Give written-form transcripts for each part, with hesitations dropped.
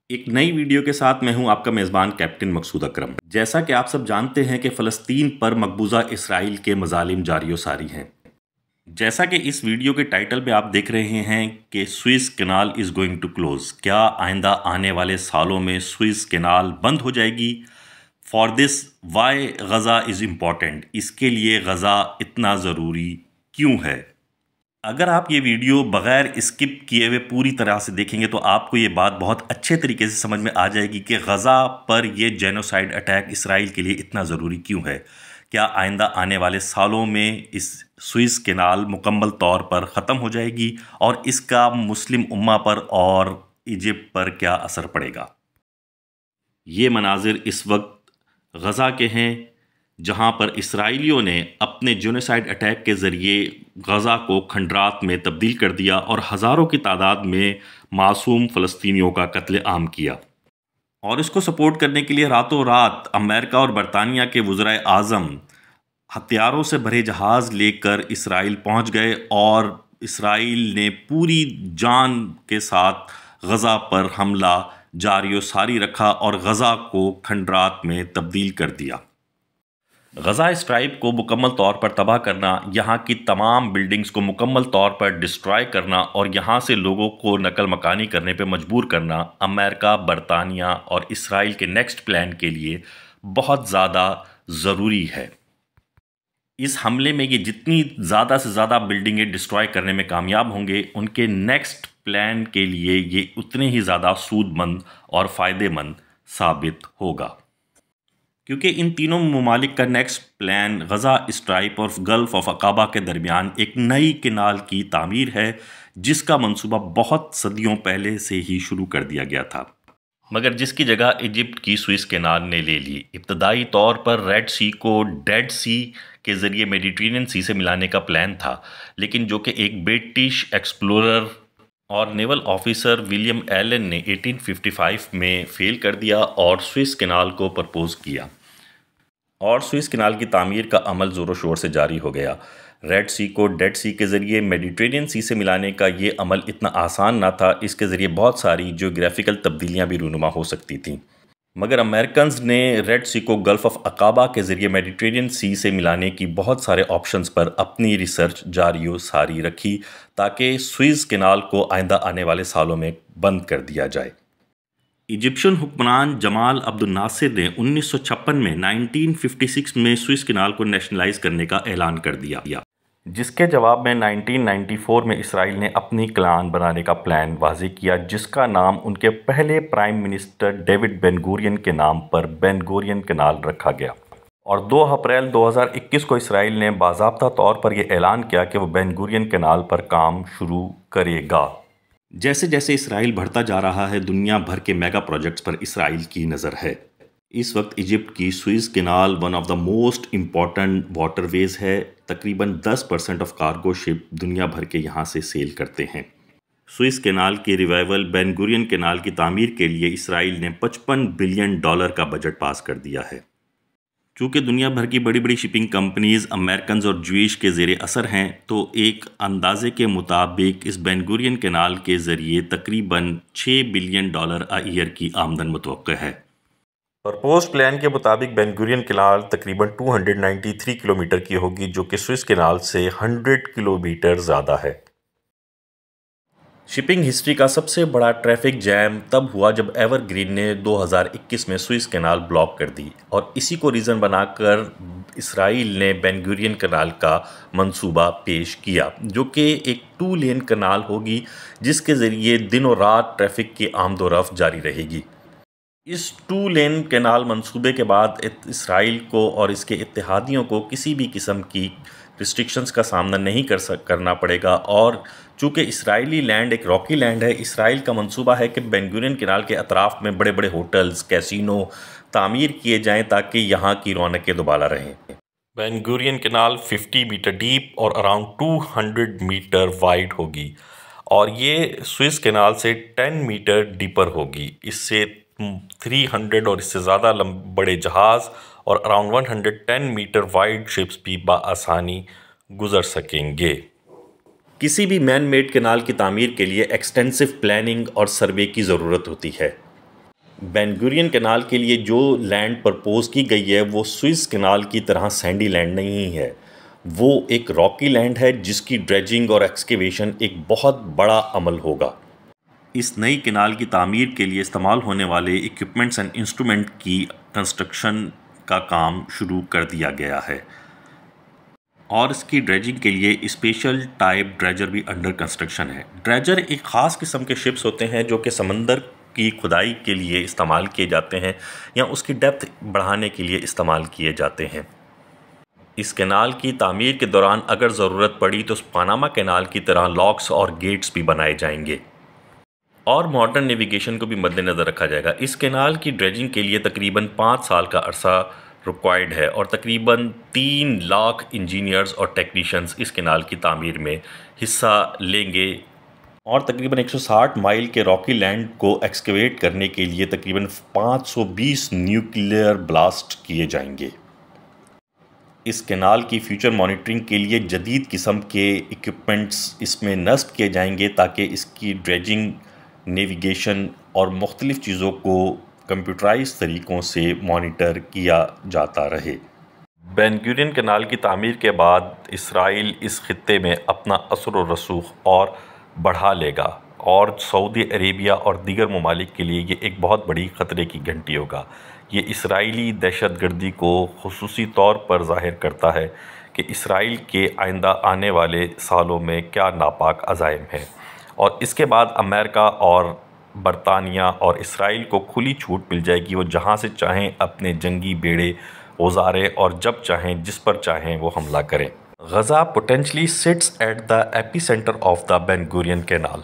ایک نئی ویڈیو کے ساتھ میں ہوں آپ کا میزبان کیپٹن مقصود اکرم۔ جیسا کہ آپ سب جانتے ہیں کہ فلسطین پر مقبوضہ اسرائیل کے مظالم جاری و ساری ہیں۔ جیسا کہ اس ویڈیو کے ٹائٹل پہ آپ دیکھ رہے ہیں کہ Suez canal is going to close, کیا آئندہ آنے والے سالوں میں سوئز کینال بند ہو جائے گی؟ For this why Gaza is important, اس کے لیے غزہ اتنا ضروری کیوں ہے؟ اگر آپ یہ ویڈیو بغیر اسکپ کیے ہوئے پوری طرح سے دیکھیں گے تو آپ کو یہ بات بہت اچھے طریقے سے سمجھ میں آ جائے گی کہ غزہ پر یہ جینوسائیڈ اٹیک اسرائیل کے لیے اتنا ضروری کیوں ہے۔ کیا آئندہ آنے والے سالوں میں اس سوئز کینال مکمل طور پر ختم ہو جائے گی اور اس کا مسلم امہ پر اور ایجپٹ پر کیا اثر پڑے گا؟ یہ مناظر اس وقت غزہ کے ہیں، جہاں پر اسرائیلیوں نے اپنے جینوسائیڈ اٹیک کے ذریعے غزہ کو کھنڈرات میں تبدیل کر دیا اور ہزاروں کی تعداد میں معصوم فلسطینیوں کا قتل عام کیا۔ اور اس کو سپورٹ کرنے کے لیے راتوں رات امریکہ اور برطانیہ کے وزرائے اعظم ہتھیاروں سے بھرے جہاز لے کر اسرائیل پہنچ گئے اور اسرائیل نے پوری جان کے ساتھ غزہ پر حملہ جاری و ساری رکھا اور غزہ کو کھنڈرات میں تبدیل کر دیا۔ غزہ اسٹرائپ کو مکمل طور پر تباہ کرنا، یہاں کی تمام بلڈنگز کو مکمل طور پر ڈسٹرائے کرنا اور یہاں سے لوگوں کو نقل مکانی کرنے پہ مجبور کرنا امریکہ، برطانیہ اور اسرائیل کے نیکسٹ پلان کے لیے بہت زیادہ ضروری ہے۔ اس حملے میں یہ جتنی زیادہ سے زیادہ بلڈنگیں ڈسٹرائے کرنے میں کامیاب ہوں گے، ان کے نیکسٹ پلان کے لیے یہ اتنے ہی زیادہ سود مند اور فائدے مند ثابت ہوگا، کیونکہ ان تینوں ممالک کا نیکسٹ پلان غزہ اسٹرائپ اور گلف آف عقابہ کے درمیان ایک نئی کینال کی تعمیر ہے، جس کا منصوبہ بہت صدیوں پہلے سے ہی شروع کر دیا گیا تھا، مگر جس کی جگہ ایجپٹ کی سوئز کینال نے لے لی۔ ابتدائی طور پر ریڈ سی کو ڈیڈ سی کے ذریعے میڈیٹرینین سی سے ملانے کا پلان تھا، لیکن جو کہ ایک برٹش ایکسپلورر اور نیول آفیسر ولیم ایلن نے 1855 میں فیل کر دیا اور سوئز کینال کو پرپوز کیا، اور سوئز کینال کی تعمیر کا عمل زور و شور سے جاری ہو گیا۔ ریڈ سی کو ڈیڈ سی کے ذریعے میڈیٹرینین سی سے ملانے کا یہ عمل اتنا آسان نہ تھا، اس کے ذریعے بہت ساری جیوگرافیکل تبدیلیاں بھی رونما ہو سکتی تھیں، مگر امریکنز نے ریڈ سی کو گلف آف عقابہ کے ذریعے میڈیٹرینین سی سے ملانے کی بہت سارے آپشنز پر اپنی ریسرچ جاری و ساری رکھی تاکہ سوئز کینال کو آئندہ آنے والے سالوں میں بند کر دیا جائے۔ ایجپشن حکمران جمال عبد الناصر نے 1956 میں 1956 میں سوئز کینال کو نیشنلائز کرنے کا اعلان کر دیا، جس کے جواب میں 1994 میں اسرائیل نے اپنی کلان بنانے کا پلان واضح کیا، جس کا نام ان کے پہلے پرائم منسٹر ڈیوڈ بین گورین کے نام پر بین گورین کینال رکھا گیا، اور 2 اپریل 2021 کو اسرائیل نے باضابطہ طور پر یہ اعلان کیا کہ وہ بین گورین کینال پر کام شروع کرے گا۔ جیسے جیسے اسرائیل بڑھتا جا رہا ہے، دنیا بھر کے میگا پروجیکٹس پر اسرائیل کی نظر ہے۔ اس وقت ایجپٹ کی Suez canal one of the most important water ways ہے، تقریباً 10% آف کارگو شپ دنیا بھر کے یہاں سے سیل کرتے ہیں۔ سوئز کینال کی ریوائیول بین گورین کینال کی تعمیر کے لیے اسرائیل نے $55 بلین کا بجٹ پاس کر دیا ہے۔ چونکہ دنیا بھر کی بڑی بڑی شپنگ کمپنیز امریکنز اور جویش کے زیر اثر ہیں، تو ایک اندازے کے مطابق اس بین گورین کینال کے ذریعے تقریباً $6 بلین ایئر کی آمدن متوقع ہے۔ پرپوز پلان کے مطابق بین گورین کینال تقریباً 293 کلومیٹر کی ہوگی، جو کہ سوئز کینال سے 100 کلومیٹر زیادہ ہے۔ شپنگ ہسٹری کا سب سے بڑا ٹریفک جیم تب ہوا جب ایور گرین نے 2021 میں سوئز کینال بلاک کر دی، اور اسی کو ریزن بنا کر اسرائیل نے بین گورین کینال کا منصوبہ پیش کیا، جو کہ ایک 2 لین کینال ہوگی، جس کے ذریعے دن و رات ٹریفک کی آمد و رفت جاری رہے گی۔ اس 2 لین کینال منصوبے کے بعد اسرائیل کو اور اس کے اتحادیوں کو کسی بھی قسم کی ریسٹرکشنز کا سامنا نہیں کرنا پڑے گا، اور چونکہ اسرائیلی لینڈ ایک راکی لینڈ ہے، اسرائیل کا منصوبہ ہے کہ بین گورین کینال کے اطراف میں بڑے بڑے ہوٹلز، کیسینو تعمیر کیے جائیں تاکہ یہاں کی رونقیں دوبالا رہیں۔ بین گورین کینال 50 میٹر ڈیپ اور اراؤنڈ 200 میٹر وائڈ ہوگی، اور یہ سوئز کینال سے 10 میٹر ڈیپر ہوگی۔ اس سے 300 اور اس سے زیادہ بڑے جہاز اور اراؤنڈ 110 میٹر وائڈ شپس بھی بآسانی گزر سکیں گے۔ کسی بھی مین میڈ کینال کی تعمیر کے لیے ایکسٹینسو پلاننگ اور سروے کی ضرورت ہوتی ہے۔ بین گورین کینال کے لیے جو لینڈ پرپوز کی گئی ہے وہ سوئس کینال کی طرح سینڈی لینڈ نہیں ہے، وہ ایک راکی لینڈ ہے جس کی ڈریجنگ اور ایکسکیویشن ایک بہت بڑا عمل ہوگا۔ اس نئی کینال کی تعمیر کے لیے استعمال ہونے والے ایکوپمنٹس اینڈ انسٹرومنٹ کی کنسٹرکشن کا کام شروع کر دیا گیا ہے، اور اس کی ڈریجنگ کے لیے اسپیشل ٹائپ ڈریجر بھی انڈر کنسٹرکشن ہے۔ ڈریجر ایک خاص قسم کے شپس ہوتے ہیں جو کہ سمندر کی کھدائی کے لیے استعمال کیے جاتے ہیں یا اس کی ڈیپتھ بڑھانے کے لیے استعمال کیے جاتے ہیں۔ اس کینال کی تعمیر کے دوران اگر ضرورت پڑی تو پاناما کینال کی طرح لاکس اور گیٹس بھی بنائے جائیں گے، اور ماڈرن نیویگیشن کو بھی مد نظر رکھا جائے گا۔ اس کینال کی ڈریجنگ کے لیے تقریباً 5 سال کا عرصہ ریکوائرڈ ہے، اور تقریباً 3 لاکھ انجینئرز اور ٹیکنیشینز اس کینال کی تعمیر میں حصہ لیں گے، اور تقریباً 160 مائل کے راکی لینڈ کو ایکسکیویٹ کرنے کے لیے تقریباً 520 نیوکلیئر بلاسٹ کیے جائیں گے۔ اس کینال کی فیوچر مانیٹرنگ کے لیے جدید قسم کے ایکوپمنٹس اس میں نصب کیے جائیں گے تاکہ اس کی ڈریجنگ، نیویگیشن اور مختلف چیزوں کو کمپیوٹرائز طریقوں سے مانیٹر کیا جاتا رہے۔ بین گورین کینال کی تعمیر کے بعد اسرائیل اس خطے میں اپنا اثر و رسوخ اور بڑھا لے گا، اور سعودی عربیہ اور دیگر ممالک کے لیے یہ ایک بہت بڑی خطرے کی گھنٹی ہوگا۔ یہ اسرائیلی دہشت گردی کو خصوصی طور پر ظاہر کرتا ہے کہ اسرائیل کے آئندہ آنے والے سالوں میں کیا ناپاک عزائم ہیں، اور اس کے بعد امریکہ اور برطانیہ اور اسرائیل کو کھلی چھوٹ مل جائے گی، وہ جہاں سے چاہیں اپنے جنگی بیڑے گزاریں اور جب چاہیں جس پر چاہیں وہ حملہ کریں۔ Gaza potentially sits at the epicenter of the Ben Gurion Canal۔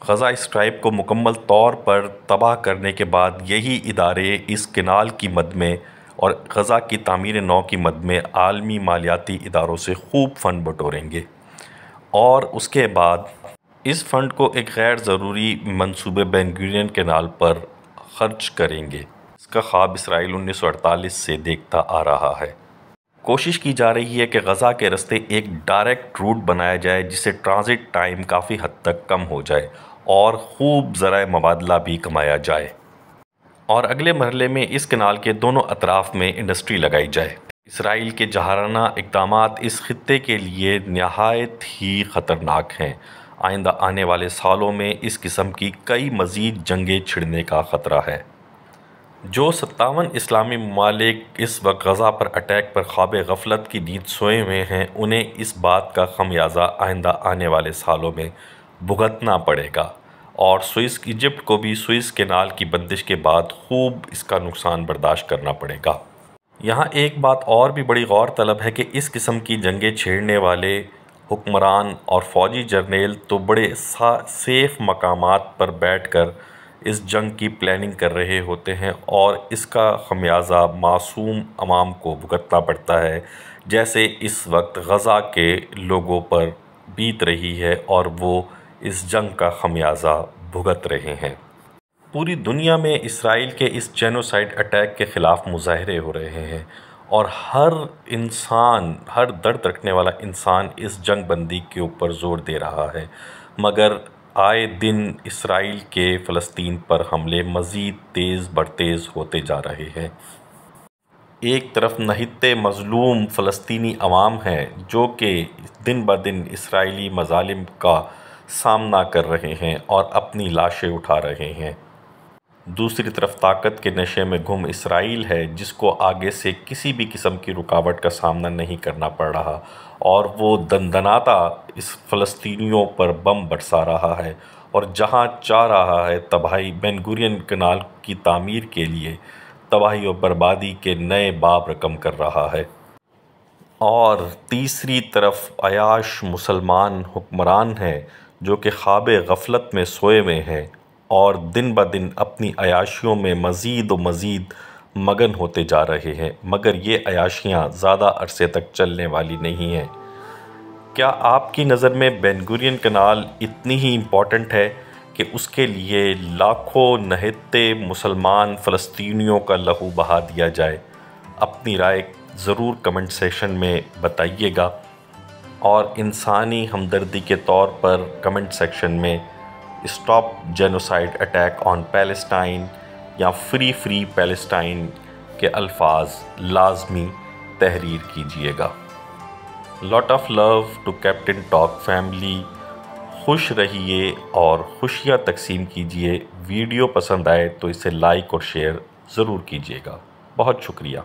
Gaza stripe کو مکمل طور پر تباہ کرنے کے بعد یہی ادارے اس کینال کی مد میں اور غزہ کی تعمیر نو کی مد میں عالمی مالیاتی اداروں سے خوب فنڈ بٹوریں گے، اور اس کے بعد اس فنڈ کو ایک غیر ضروری منصوبے بین گورین کینال پر خرچ کریں گے۔ اس کا خواب اسرائیل 1948 سے دیکھتا آ رہا ہے۔ کوشش کی جا رہی ہے کہ غزہ کے راستے ایک ڈائریکٹ روٹ بنایا جائے جس سے ٹرانزٹ ٹائم کافی حد تک کم ہو جائے اور خوب ذرائع مبادلہ بھی کمایا جائے، اور اگلے مرحلے میں اس کینال کے دونوں اطراف میں انڈسٹری لگائی جائے۔ اسرائیل کے جارحانہ اقدامات اس خطے کے لیے نہایت ہی خطرناک ہیں۔ آئندہ آنے والے سالوں میں اس قسم کی کئی مزید جنگیں چھڑنے کا خطرہ ہے۔ جو 57 اسلامی ممالک اس وقت غزہ پر اٹیک پر خواب غفلت کی نیند سوئے ہوئے ہیں، انہیں اس بات کا خمیازہ آئندہ آنے والے سالوں میں بھگتنا پڑے گا، اور ایجپٹ کو بھی سوئس کینال کی بندش کے بعد خوب اس کا نقصان برداشت کرنا پڑے گا۔ یہاں ایک بات اور بھی بڑی غور طلب ہے کہ اس قسم کی جنگیں چھیڑنے والے حکمران اور فوجی جرنیل تو بڑے سیف مقامات پر بیٹھ کر اس جنگ کی پلاننگ کر رہے ہوتے ہیں، اور اس کا خمیازہ معصوم عوام کو بھگتنا پڑتا ہے، جیسے اس وقت غزہ کے لوگوں پر بیت رہی ہے اور وہ اس جنگ کا خمیازہ بھگت رہے ہیں۔ پوری دنیا میں اسرائیل کے اس جینوسائیڈ اٹیک کے خلاف مظاہرے ہو رہے ہیں، اور ہر انسان، ہر درد رکھنے والا انسان اس جنگ بندی کے اوپر زور دے رہا ہے، مگر آئے دن اسرائیل کے فلسطین پر حملے مزید تیز برتیز ہوتے جا رہے ہیں۔ ایک طرف نہتے مظلوم فلسطینی عوام ہیں جو کہ دن بدن اسرائیلی مظالم کا سامنا کر رہے ہیں اور اپنی لاشیں اٹھا رہے ہیں، دوسری طرف طاقت کے نشے میں گم اسرائیل ہے جس کو آگے سے کسی بھی قسم کی رکاوٹ کا سامنا نہیں کرنا پڑ رہا، اور وہ دندناتا اس فلسطینیوں پر بم برسا رہا ہے، اور جہاں چاہ رہا ہے تباہی، بین گورین کینال کی تعمیر کے لیے تباہی و بربادی کے نئے باب رقم کر رہا ہے۔ اور تیسری طرف عیاش مسلمان حکمران ہیں جو کہ خواب غفلت میں سوئے ہوئے ہیں اور دن بدن اپنی عیاشیوں میں مزید و مزید مگن ہوتے جا رہے ہیں، مگر یہ عیاشیاں زیادہ عرصے تک چلنے والی نہیں ہیں۔ کیا آپ کی نظر میں بین گورین کینال اتنی ہی امپورٹنٹ ہے کہ اس کے لیے لاکھوں نہتے مسلمان فلسطینیوں کا لہو بہا دیا جائے؟ اپنی رائے ضرور کمنٹ سیکشن میں بتائیے گا، اور انسانی ہمدردی کے طور پر کمنٹ سیکشن میں stop genocide attack on Palestine یا فری پیلسٹائن کے الفاظ لازمی تحریر کیجئے گا۔ Lot of love to captain talk family. خوش رہیے اور خوشیاں تقسیم کیجئے۔ ویڈیو پسند آئے تو اسے لائک اور شیئر ضرور کیجئے گا۔ بہت شکریہ۔